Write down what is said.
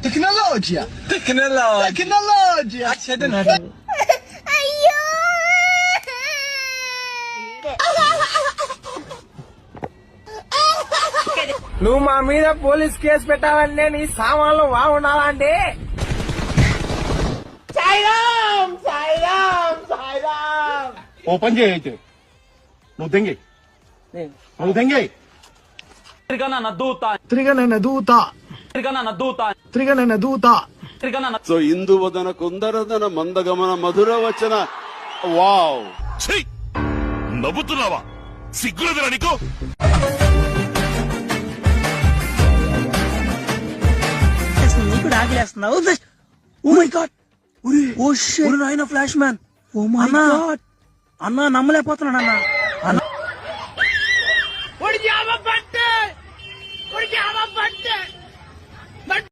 Tecnologia. అయ్యో నువ్వు మా మీద పోలీస్ కేసు పెట్టాలంటే నీ సామాన్లు బాగుండాలంటే ఓపెన్ చేయి అయితే నువ్వు దెంగి త్రిగణన దూత సో ఇందువదన కుందరదన మందగమన మధుర వచన వావ్ నవ్వుతున్నావా? సిగ్గులేదురా నీకు? నీకు ఆగిలేస్తున్నావు. Oh my god, oh shit, నాయన flash man, oh my god అన్నా, నమ్మలేకపోతున్నాను అన్నా.